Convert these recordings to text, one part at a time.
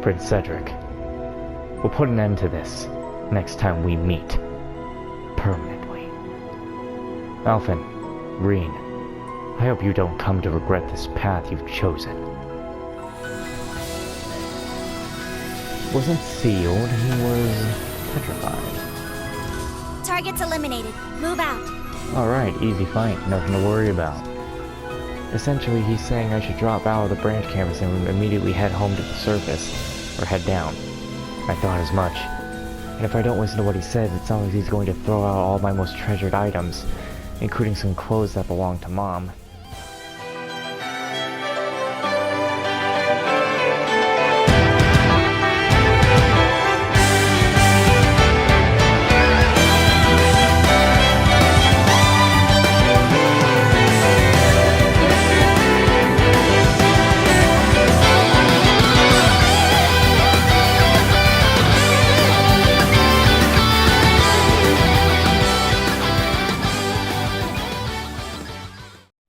Prince Cedric. We'll put an end to this next time we meet. Permanently. Alphen, Reen, I hope you don't come to regret this path you've chosen. Wasn't sealed, he was petrified. Target's eliminated. Move out. Alright, easy fight, nothing to worry about. Essentially, he's saying I should drop out of the branch campus and immediately head home to the surface, or head down. I thought as much. And if I don't listen to what he says, it sounds like he's going to throw out all my most treasured items, including some clothes that belong to Mom.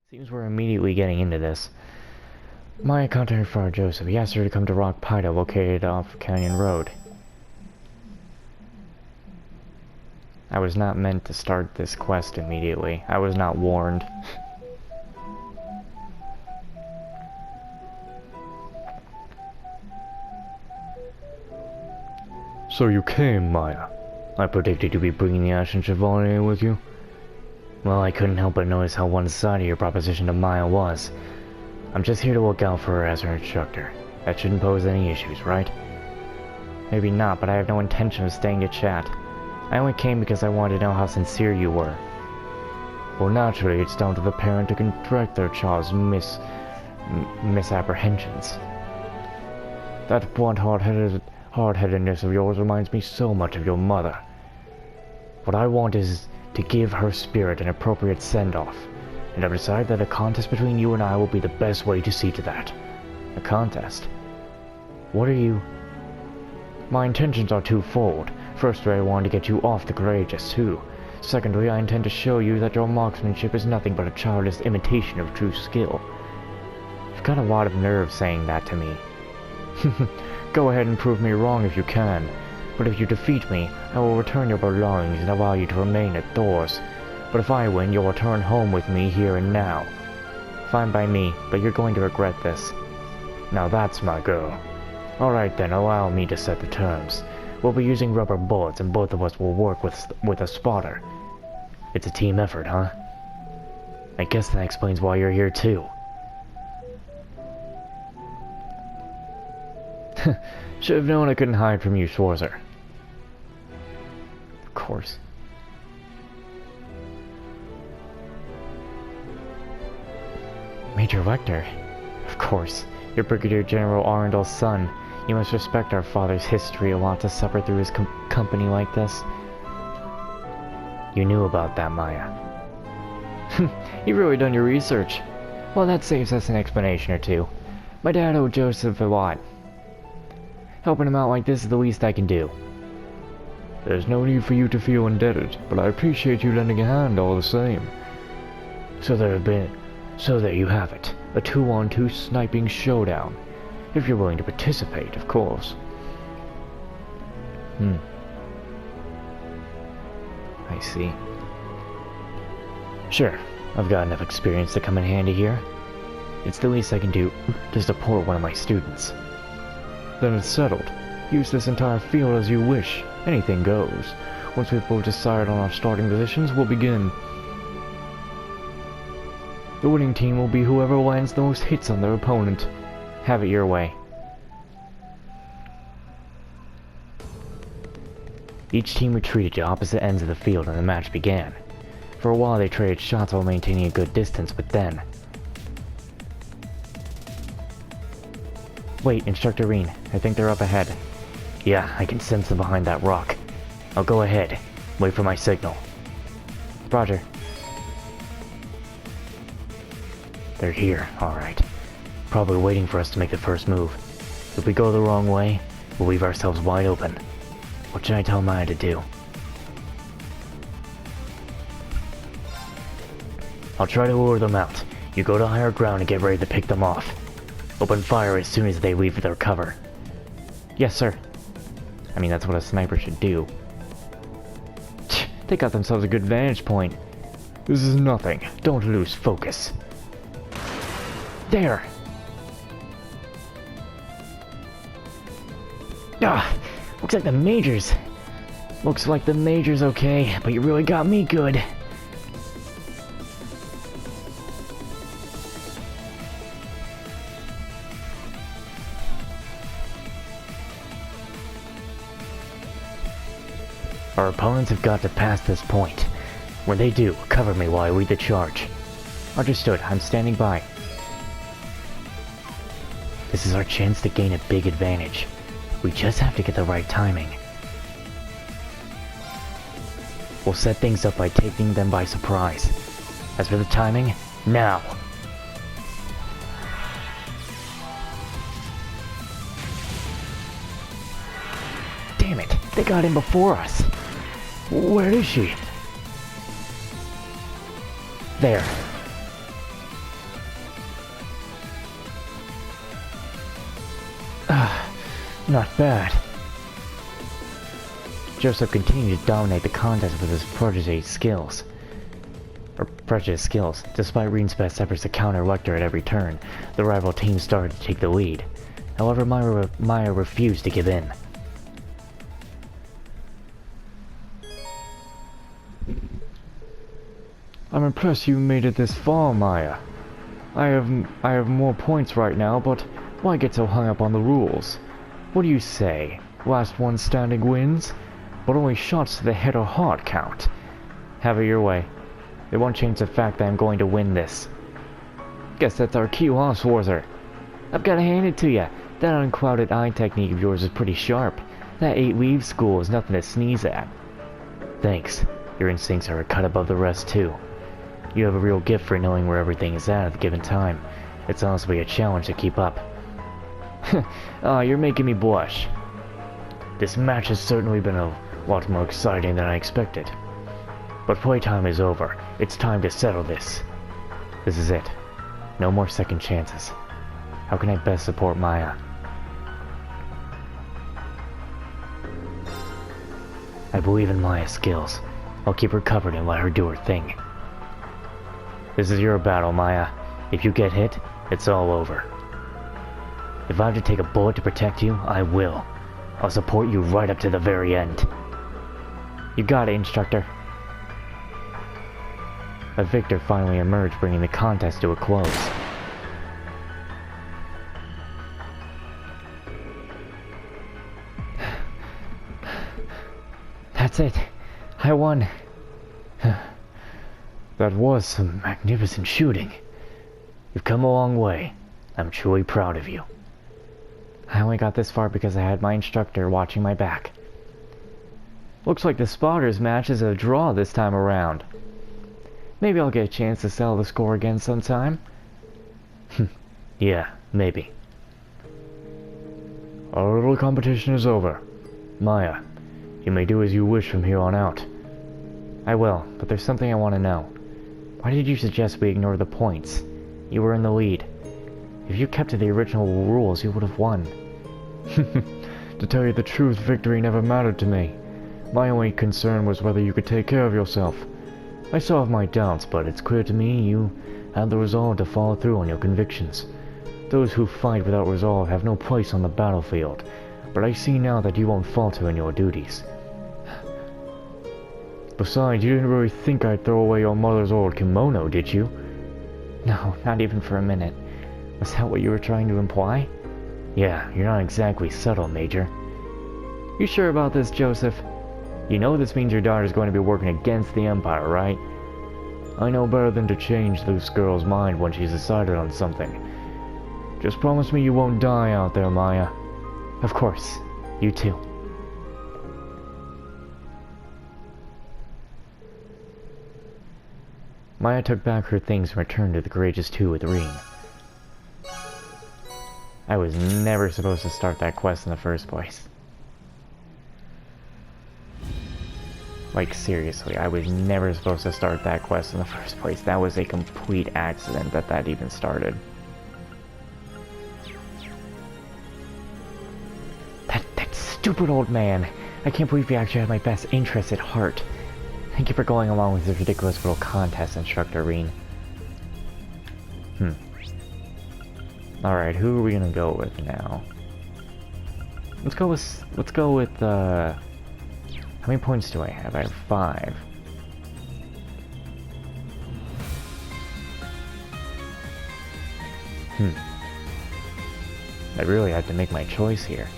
Seems we're immediately getting into this. Maya contacted Father Joseph. He asked her to come to Rock Pida, located off Canyon Road. I was not meant to start this quest immediately. I was not warned. So you came, Maya. I predicted you'd be bringing the Ashen Chevalier with you. Well, I couldn't help but notice how one-sided your proposition to Maya was. I'm just here to look out for her as her instructor. That shouldn't pose any issues, right? Maybe not, but I have no intention of staying to chat. I only came because I wanted to know how sincere you were. Well, naturally, it's down to the parent to correct their child's misapprehensions. That blunt hard-headedness of yours reminds me so much of your mother. What I want is to give her spirit an appropriate send-off, and I've decided that a contest between you and I will be the best way to see to that. A contest? What are you... My intentions are twofold. Firstly, I want to get you off the Courageous, too. Secondly, I intend to show you that your marksmanship is nothing but a childish imitation of true skill. You've got a lot of nerve saying that to me. Go ahead and prove me wrong if you can. But if you defeat me, I will return your belongings and allow you to remain at Thor's. But if I win, you'll return home with me here and now. Fine by me, but you're going to regret this. Now that's my girl. Alright then, allow me to set the terms. We'll be using rubber bullets, and both of us will work with a spotter. It's a team effort, huh? I guess that explains why you're here too. Should have known I couldn't hide from you, Schwarzer. Of course. Major Lecter? Of course. You're Brigadier General Arundel's son. You must respect our father's history a lot to suffer through his company like this. You knew about that, Maya. You've really done your research. Well, that saves us an explanation or two. My dad owed Joseph a lot. Helping him out like this is the least I can do. There's no need for you to feel indebted, but I appreciate you lending a hand all the same. So there you have it. A 2-on-2 sniping showdown. If you're willing to participate, of course. I see. Sure, I've got enough experience to come in handy here. It's the least I can do to support one of my students. Then it's settled. Use this entire field as you wish. Anything goes. Once we've both decided on our starting positions, we'll begin. The winning team will be whoever lands the most hits on their opponent. Have it your way. Each team retreated to opposite ends of the field and the match began. For a while they traded shots while maintaining a good distance, but then... Wait, Instructor Reen. I think they're up ahead. Yeah, I can sense them behind that rock. I'll go ahead. Wait for my signal. Roger. They're here, alright. Probably waiting for us to make the first move. If we go the wrong way, we'll leave ourselves wide open. What should I tell Maya to do? I'll try to lure them out. You go to higher ground and get ready to pick them off. Open fire as soon as they leave their cover. Yes, sir. I mean, that's what a sniper should do. They got themselves a good vantage point. This is nothing. Don't lose focus. There! Ah! Looks like the Major's... Looks like the Major's okay, but you really got me good. Our opponents have got to pass this point. When they do, cover me while I lead the charge. Understood, I'm standing by. This is our chance to gain a big advantage. We just have to get the right timing. We'll set things up by taking them by surprise. As for the timing, now! Damn it, they got in before us. Where is she? There. Not bad. Joseph continued to dominate the contest with his protege's skills. Despite Reen's best efforts to counter Lecter at every turn, the rival team started to take the lead. However, Maya refused to give in. I'm impressed you made it this far, Maya. I have more points right now, but why get so hung up on the rules? What do you say? Last one standing wins? But only shots to the head or heart count. Have it your way. It won't change the fact that I'm going to win this. Guess that's our cue, huh, Swarzer? I've gotta hand it to ya. That unclouded eye technique of yours is pretty sharp. That 8-weave school is nothing to sneeze at. Thanks. Your instincts are a cut above the rest, too. You have a real gift for knowing where everything is at the given time. It's honestly a challenge to keep up. Ah, you're making me blush. This match has certainly been a lot more exciting than I expected. But playtime is over. It's time to settle this. This is it. No more second chances. How can I best support Maya? I believe in Maya's skills. I'll keep her covered and let her do her thing. This is your battle, Maya. If you get hit, it's all over. If I have to take a bullet to protect you, I will. I'll support you right up to the very end. You got it, instructor. A victor finally emerged, bringing the contest to a close. That's it. I won. That was some magnificent shooting. You've come a long way. I'm truly proud of you. I only got this far because I had my instructor watching my back. Looks like the spotters match is a draw this time around. Maybe I'll get a chance to settle the score again sometime. Yeah, maybe. Our little competition is over. Maya, you may do as you wish from here on out. I will, but there's something I want to know. Why did you suggest we ignore the points? You were in the lead. If you kept to the original rules, you would have won. To tell you the truth, victory never mattered to me. My only concern was whether you could take care of yourself. I still have my doubts, but it's clear to me you had the resolve to follow through on your convictions. Those who fight without resolve have no place on the battlefield, but I see now that you won't falter in your duties. Besides, you didn't really think I'd throw away your mother's old kimono, did you? No, not even for a minute. Was that what you were trying to imply? Yeah, you're not exactly subtle, Major. You sure about this, Joseph? You know this means your daughter's going to be working against the Empire, right? I know better than to change this girl's mind when she's decided on something. Just promise me you won't die out there, Maya. Of course. You too. Maya took back her things and returned to the Courageous 2 with Reen. I was never supposed to start that quest in the first place. Like, seriously, I was never supposed to start that quest in the first place. That was a complete accident that even started. That stupid old man. I can't believe you actually had my best interest at heart. Thank you for going along with this ridiculous little contest, Instructor Reen. Alright, who are we gonna go with now? Let's go with, how many points do I have? I have 5. I really have to make my choice here.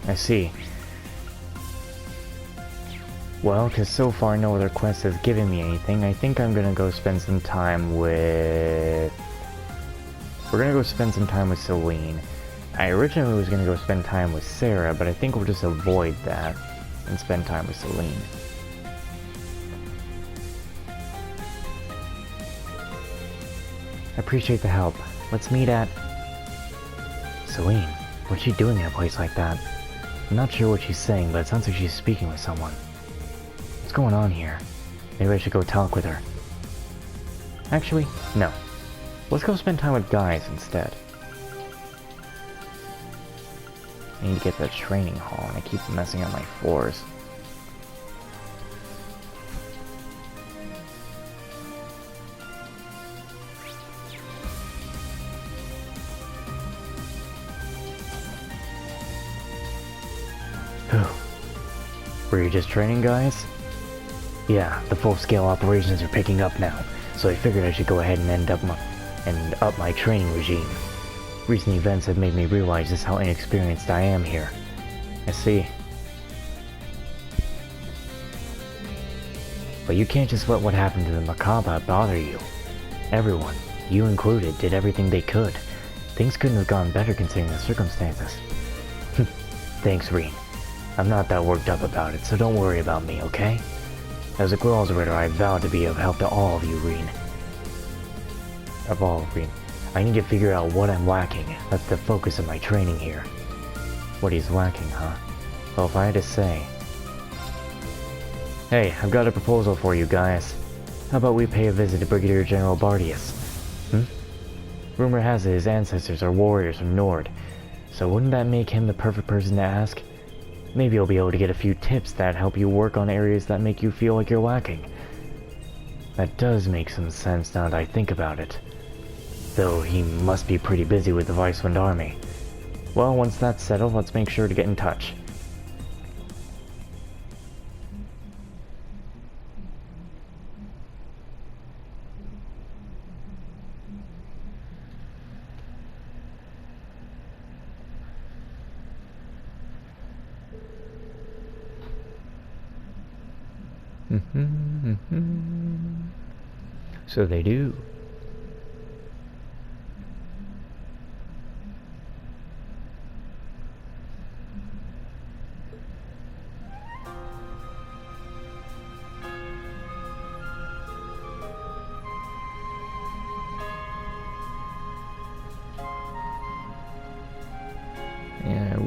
I see. Well, because so far no other quest has given me anything, I think I'm gonna go spend some time with... We're gonna go spend some time with Celine. I originally was gonna go spend time with Sarah, but I think we'll just avoid that and spend time with Celine. I appreciate the help. Let's meet at... Celine, what's she doing in a place like that? I'm not sure what she's saying, but it sounds like she's speaking with someone. What's going on here? Maybe I should go talk with her. Actually, no. Let's go spend time with Gaius instead. I need to get to the training hall, and I keep messing up my floors. Were you just training, guys? Yeah, the full-scale operations are picking up now, so I figured I should go ahead and up my training regime. Recent events have made me realize just how inexperienced I am here. I see. But you can't just let what happened to the Macabre bother you. Everyone, you included, did everything they could. Things couldn't have gone better considering the circumstances. Thanks, Reen. I'm not that worked up about it, so don't worry about me, okay? As a Gralls Ritter, I vow to be of help to all of you, Reen. I need to figure out what I'm lacking. That's the focus of my training here. What he's lacking, huh? Well, if I had to say... Hey, I've got a proposal for you, Gaius. How about we pay a visit to Brigadier General Bardius? Rumor has it his ancestors are warriors from Nord, so wouldn't that make him the perfect person to ask? Maybe you'll be able to get a few tips that help you work on areas that make you feel like you're lacking. That does make some sense now that I think about it. Though he must be pretty busy with the Vicewind Army. Well, once that's settled, let's make sure to get in touch. So they do. Yeah,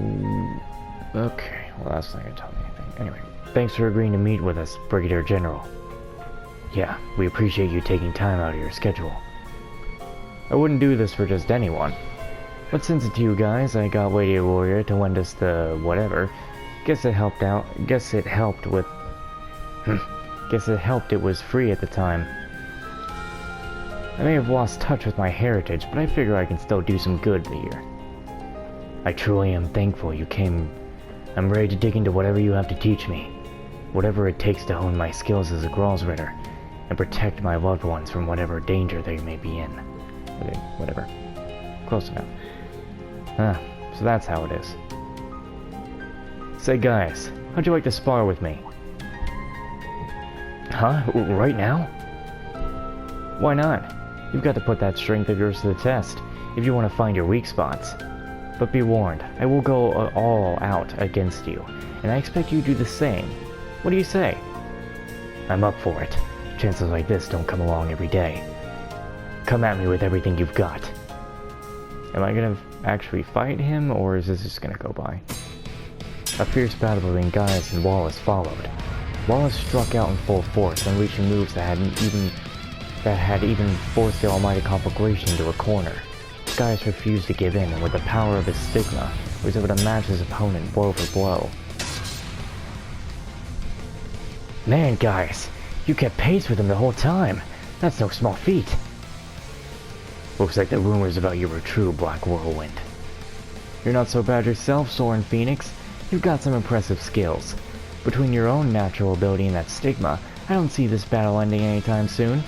okay, well that's not gonna tell me anything. Anyway, thanks for agreeing to meet with us, Brigadier General. Yeah, we appreciate you taking time out of your schedule. I wouldn't do this for just anyone. But since it's you guys, I got Lady Warrior to lend us the whatever. Guess it helped out. Guess it helped with... Guess it helped it was free at the time. I may have lost touch with my heritage, but I figure I can still do some good here. I truly am thankful you came. I'm ready to dig into whatever you have to teach me. Whatever it takes to hone my skills as a Gralls Ritter, and protect my loved ones from whatever danger they may be in. Okay, whatever. Close enough. So that's how it is. Say, guys, how'd you like to spar with me? Huh? Right now? Why not? You've got to put that strength of yours to the test, if you want to find your weak spots. But be warned, I will go all out against you, and I expect you to do the same. What do you say? I'm up for it. Chances like this don't come along every day. Come at me with everything you've got. Am I gonna actually fight him, or is this just gonna go by? A fierce battle between Gaius and Wallace followed. Wallace struck out in full force, unleashing moves that had even forced the almighty conflagration into a corner. Gaius refused to give in, and with the power of his stigma, was able to match his opponent blow for blow. Man, Gaius, you kept pace with him the whole time. That's no small feat. Looks like the rumors about you were true, Black Whirlwind. You're not so bad yourself, Soren Phoenix. You've got some impressive skills. Between your own natural ability and that stigma, I don't see this battle ending anytime soon.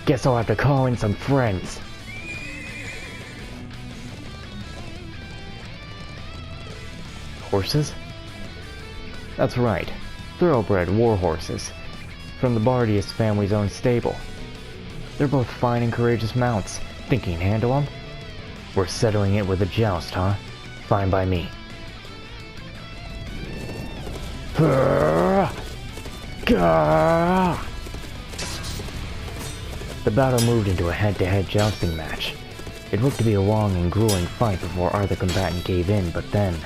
Guess I'll have to call in some friends. Horses? That's right. Thoroughbred war horses. From the Bardius family's own stable. They're both fine and courageous mounts. Think you can handle them? We're settling it with a joust, huh? Fine by me. The battle moved into a head-to-head jousting match. It looked to be a long and grueling fight before either combatant gave in, but then...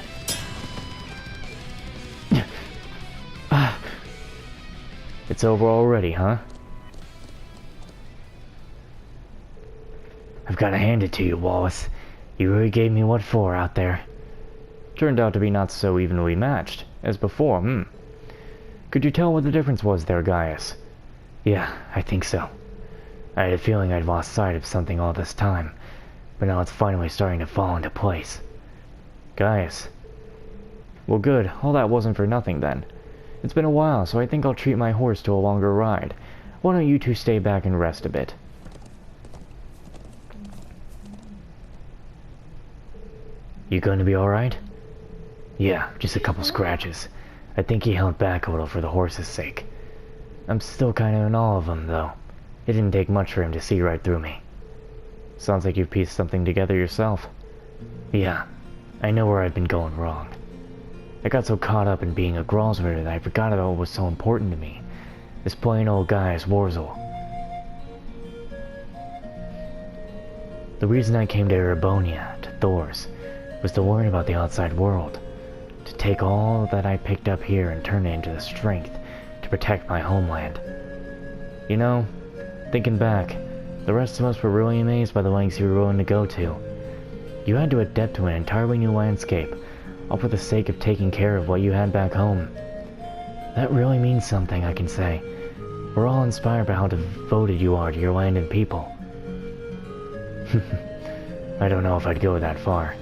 It's over already, huh? I've gotta hand it to you, Wallace. You really gave me what for out there. Turned out to be not so evenly matched as before, Could you tell what the difference was there, Gaius? Yeah, I think so. I had a feeling I'd lost sight of something all this time, but now it's finally starting to fall into place. Gaius. Well, good. All that wasn't for nothing, then. It's been a while, so I think I'll treat my horse to a longer ride. Why don't you two stay back and rest a bit? You going to be alright? Yeah, just a couple scratches. I think he held back a little for the horse's sake. I'm still kind of in awe of him, though. It didn't take much for him to see right through me. Sounds like you've pieced something together yourself. Yeah, I know where I've been going wrong. I got so caught up in being a Gralsritter that I forgot about what was so important to me. This plain old Gaius Wurzel. The reason I came to Erebonia, to Thor's, was to learn about the outside world. To take all that I picked up here and turn it into the strength to protect my homeland. You know, thinking back, the rest of us were really amazed by the lengths you were willing to go to. You had to adapt to an entirely new landscape, all for the sake of taking care of what you had back home. That really means something, I can say. We're all inspired by how devoted you are to your land and people. I don't know if I'd go that far.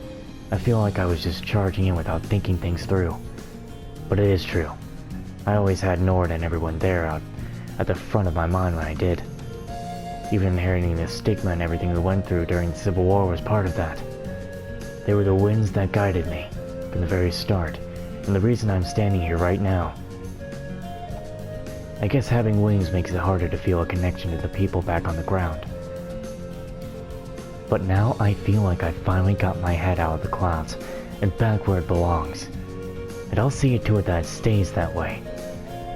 I feel like I was just charging in without thinking things through. But it is true. I always had Nord and everyone there out at the front of my mind when I did. Even inheriting the stigma and everything we went through during the Civil War was part of that. They were the winds that guided me from the very start, and the reason I'm standing here right now. I guess having wings makes it harder to feel a connection to the people back on the ground. But now I feel like I finally got my head out of the clouds and back where it belongs. And I'll see it to it that it stays that way.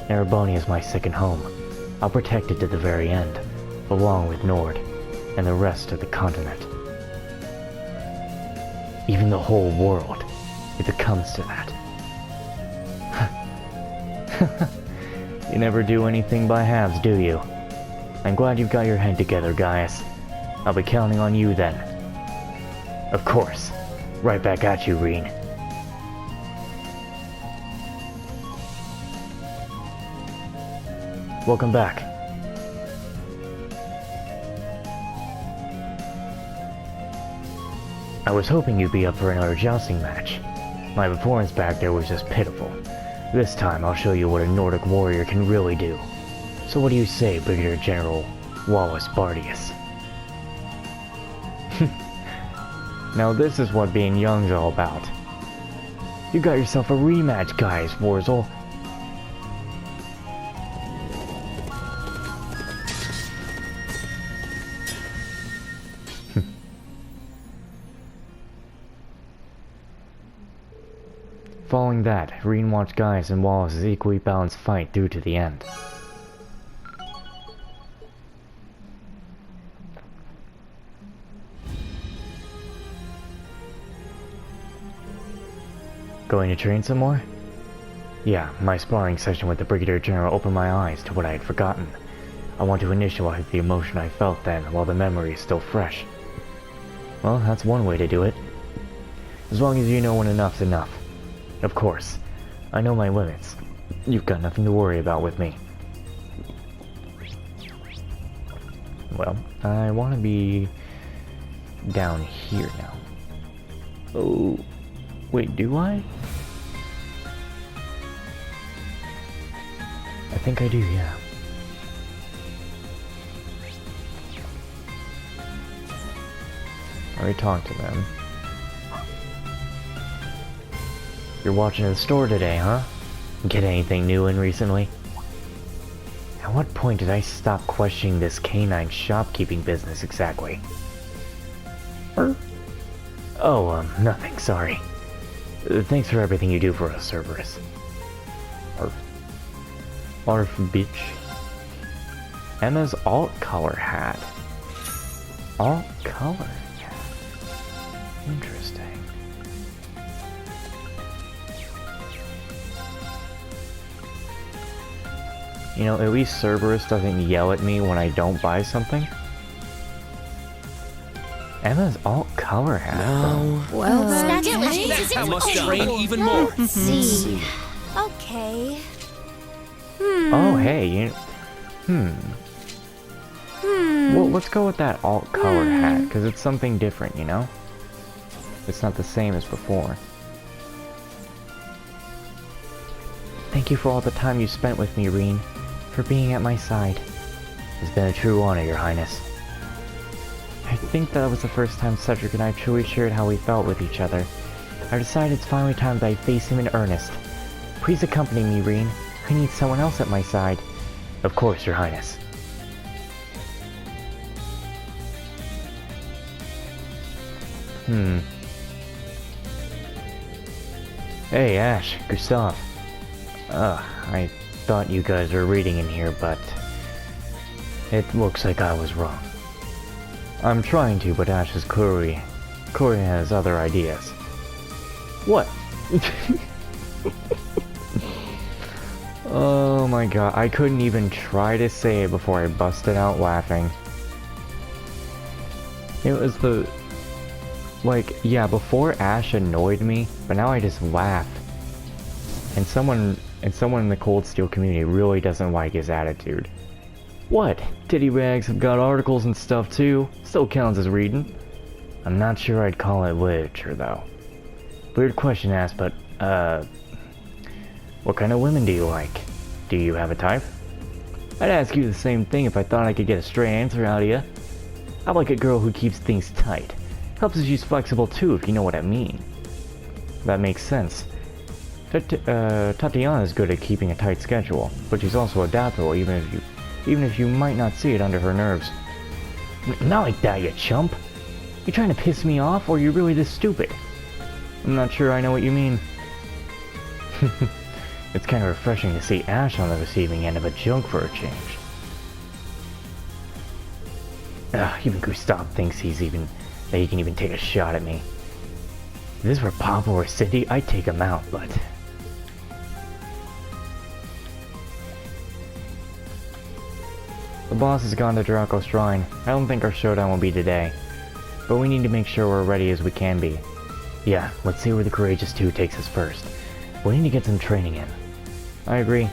Erebonia is my second home. I'll protect it to the very end, along with Nord and the rest of the continent. Even the whole world, if it comes to that. You never do anything by halves, do you? I'm glad you've got your head together, Gaius. I'll be counting on you then. Of course. Right back at you, Reen. Welcome back. I was hoping you'd be up for another jousting match. My performance back there was just pitiful. This time I'll show you what a Nordic warrior can really do. So what do you say, Brigadier General Wallace Bardius? Now this is what being young's all about. You got yourself a rematch, Gaius Wurzel. Following that, Reen watched Gaius and Wallace's equally balanced fight through to the end. Going to train some more? Yeah, my sparring session with the Brigadier General opened my eyes to what I had forgotten. I want to initialize the emotion I felt then while the memory is still fresh. Well, that's one way to do it. As long as you know when enough's enough. Of course, I know my limits. You've got nothing to worry about with me. Well, I want to be down here now. Oh, wait, do I? I think I do, yeah. I already talked to them. You're watching at the store today, huh? Get anything new in recently? At what point did I stop questioning this canine shopkeeping business exactly? Oh, nothing, sorry. Thanks for everything you do for us, Cerberus. Arf, bitch. Emma's alt color hat. Alt color hat. Interesting. You know, at least Cerberus doesn't yell at me when I don't buy something. Emma's alt color hat. No. Well, I must train even more. Let's see. Okay. Oh, hey, Well, let's go with that alt color hat, because it's something different, you know? It's not the same as before. Thank you for all the time you spent with me, Reen. For being at my side. It's been a true honor, Your Highness. I think that was the first time Cedric and I truly shared how we felt with each other. I decided it's finally time that I face him in earnest. Please accompany me, Reen. I need someone else at my side. Of course, Your Highness. Hey, Ash, Gustav. I thought you guys were reading in here, but it looks like I was wrong. I'm trying to, but Ash is clearly has other ideas. What? Oh my god, I couldn't even try to say it before I busted out laughing. It was the... like, yeah, before Ash annoyed me, but now I just laugh. And someone in the Cold Steel community really doesn't like his attitude. What? Titty bags have got articles and stuff too. Still counts as reading. I'm not sure I'd call it literature though. Weird question asked, but, what kind of women do you like? Do you have a type? I'd ask you the same thing if I thought I could get a straight answer out of you. I like a girl who keeps things tight. Helps us use flexible too, if you know what I mean. That makes sense. Tatiana's good at keeping a tight schedule, but she's also adaptable even if you might not see it under her nerves. Not like that, you chump! You trying to piss me off, or are you really this stupid? I'm not sure I know what you mean. It's kind of refreshing to see Ash on the receiving end of a joke for a change. Even Gustav thinks that he can even take a shot at me. If this were Pablo or Cindy, I'd take him out, but... The boss has gone to Draco's Shrine. I don't think our showdown will be today. But we need to make sure we're ready as we can be. Yeah, let's see where the Courageous 2 takes us first. We need to get some training in. I agree.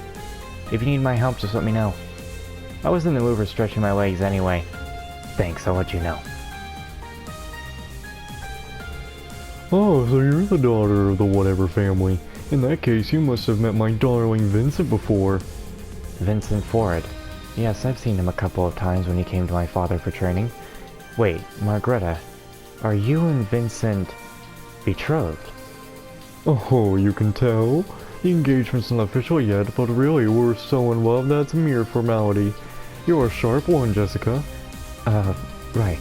If you need my help, just let me know. I was in the mood for stretching my legs anyway. Thanks, I'll let you know. Oh, so you're the daughter of the whatever family. In that case, you must have met my darling Vincent before. Vincent Ford. Yes, I've seen him a couple of times when he came to my father for training. Wait, Margreta, are you and Vincent betrothed? Oh, you can tell? The engagement's not official yet, but really, we're so in love that's a mere formality. You're a sharp one, Jessica. Right.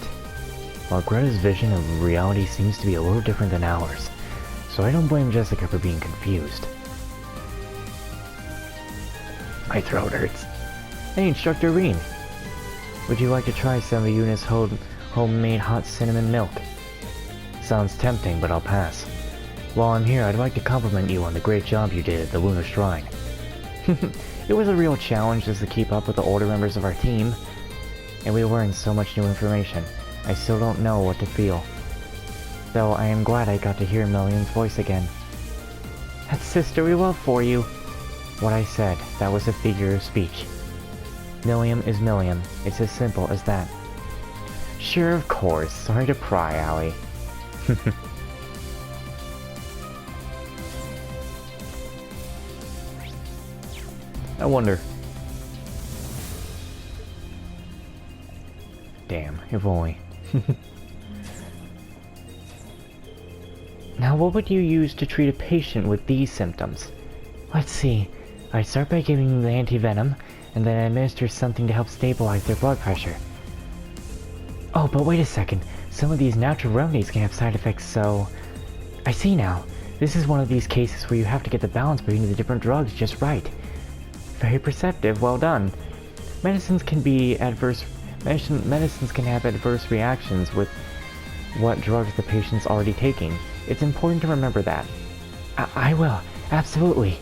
Margreta's vision of reality seems to be a little different than ours, so I don't blame Jessica for being confused. My throat hurts. Hey, Instructor Reen. Would you like to try some of Eunice's homemade hot cinnamon milk? Sounds tempting, but I'll pass. While I'm here, I'd like to compliment you on the great job you did at the Lunar Shrine. It was a real challenge just to keep up with the older members of our team, and we learned so much new information. I still don't know what to feel. Though I am glad I got to hear Millian's voice again. That's sisterly love for you. What I said, that was a figure of speech. Milliam is Milliam. It's as simple as that. Sure, of course. Sorry to pry, Allie. I wonder. Damn, if only. Now, what would you use to treat a patient with these symptoms? Let's see. I'd start by giving them the anti-venom, and then administer something to help stabilize their blood pressure. Oh, but wait a second. Some of these natural remedies can have side effects, so... I see now. This is one of these cases where you have to get the balance between the different drugs just right. Very perceptive, well done. Medicines can have adverse reactions with what drugs the patient's already taking. It's important to remember that. I will, absolutely.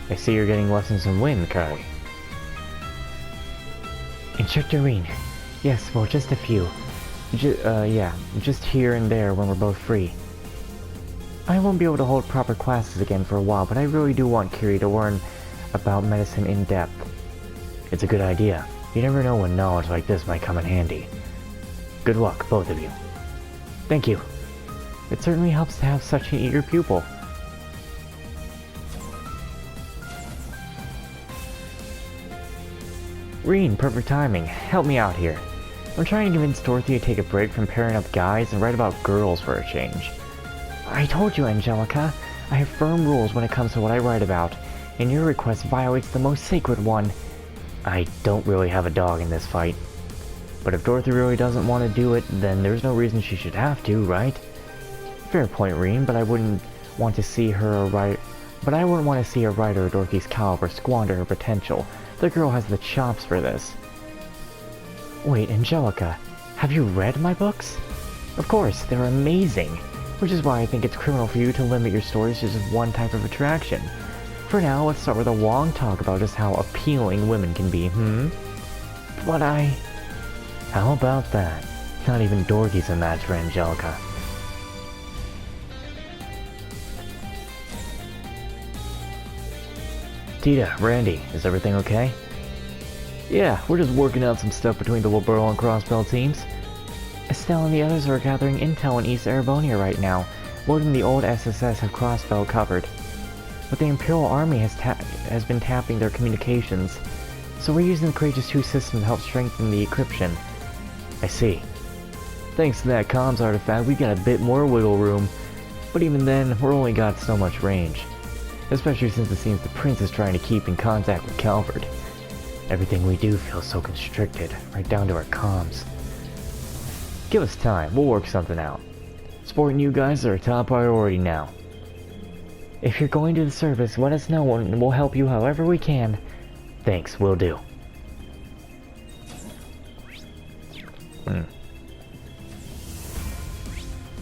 I see you're getting lessons in wind, Kai. Instructor Reen. Yes, well, just a few. Yeah, just here and there when we're both free. I won't be able to hold proper classes again for a while, but I really do want Kiri to learn about medicine in depth. It's a good idea. You never know when knowledge like this might come in handy. Good luck, both of you. Thank you. It certainly helps to have such an eager pupil. Reen, perfect timing. Help me out here. I'm trying to convince Dorothy to take a break from pairing up guys and write about girls for a change. I told you, Angelica. I have firm rules when it comes to what I write about, and your request violates the most sacred one. I don't really have a dog in this fight. But if Dorothy really doesn't want to do it, then there's no reason she should have to, right? Fair point, Reen, but I wouldn't want to see a writer of Dorothy's caliber squander her potential. The girl has the chops for this. Wait, Angelica, have you read my books? Of course, they're amazing, which is why I think it's criminal for you to limit your stories to just one type of attraction. For now, let's start with a long talk about just how appealing women can be, But How about that? Not even Dorothy's a match for Angelica. Tita, Randy, is everything okay? Yeah, we're just working out some stuff between the Wilbur and Crossbell teams. Estelle and the others are gathering intel in East Erebonia right now, loading the old SSS have Crossbell covered. But the Imperial Army has been tapping their communications, so we're using the Courageous 2 system to help strengthen the encryption. I see. Thanks to that comms artifact, we got a bit more wiggle room, but even then, we're only got so much range. Especially since it seems the Prince is trying to keep in contact with Calvert. Everything we do feels so constricted, right down to our comms. Give us time, we'll work something out. Supporting you guys is our top priority now. If you're going to the service, let us know and we'll help you however we can. Thanks, will do.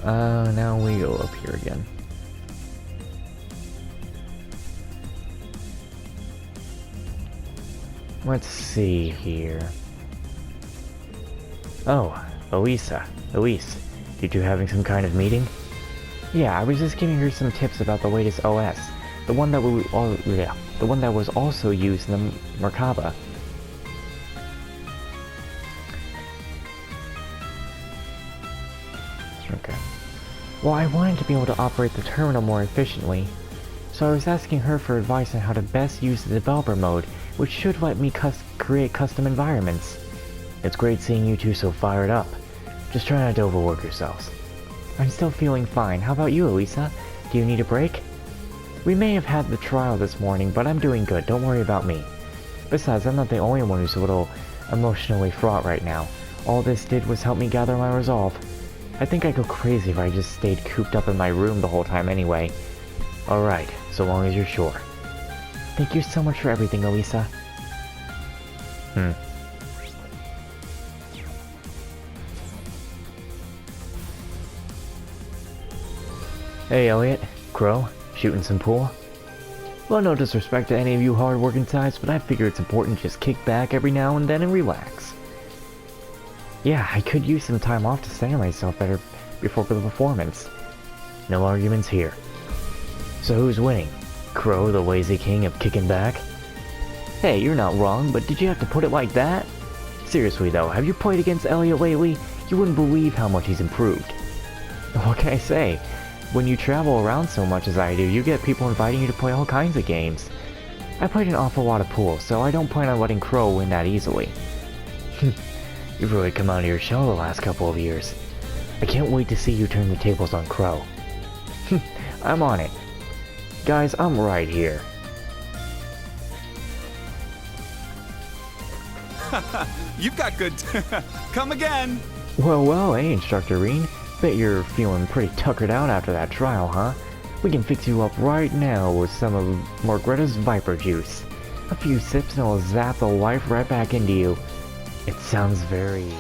Now we go up here again. Let's see here. Oh, Elisa. Elise, did you having some kind of meeting? Yeah, I was just giving her some tips about the latest OS. The one that was also used in the Merkaba. Okay. Well, I wanted to be able to operate the terminal more efficiently, so I was asking her for advice on how to best use the developer mode, which should let me create custom environments. It's great seeing you two so fired up. Just try not to overwork yourselves. I'm still feeling fine. How about you, Elisa? Do you need a break? We may have had the trial this morning, but I'm doing good. Don't worry about me. Besides, I'm not the only one who's a little emotionally fraught right now. All this did was help me gather my resolve. I think I'd go crazy if I just stayed cooped up in my room the whole time anyway. Alright, so long as you're sure. Thank you so much for everything, Elisa. Hey, Elliot. Crow. Shooting some pool? Well, no disrespect to any of you hard-working types, but I figure it's important to just kick back every now and then and relax. Yeah, I could use some time off to center myself better before the performance. No arguments here. So who's winning? Crow, the lazy king of kicking back? Hey, you're not wrong, but did you have to put it like that? Seriously though, have you played against Elliot lately? You wouldn't believe how much he's improved. What can I say? When you travel around so much as I do, you get people inviting you to play all kinds of games. I played an awful lot of pool, so I don't plan on letting Crow win that easily. You've really come out of your shell the last couple of years. I can't wait to see you turn the tables on Crow. I'm on it. Guys, I'm right here. You've got good... Come again! Well, hey, Instructor Reen. Bet you're feeling pretty tuckered out after that trial, huh? We can fix you up right now with some of Margretta's Viper Juice. A few sips and it'll zap the life right back into you. It sounds very...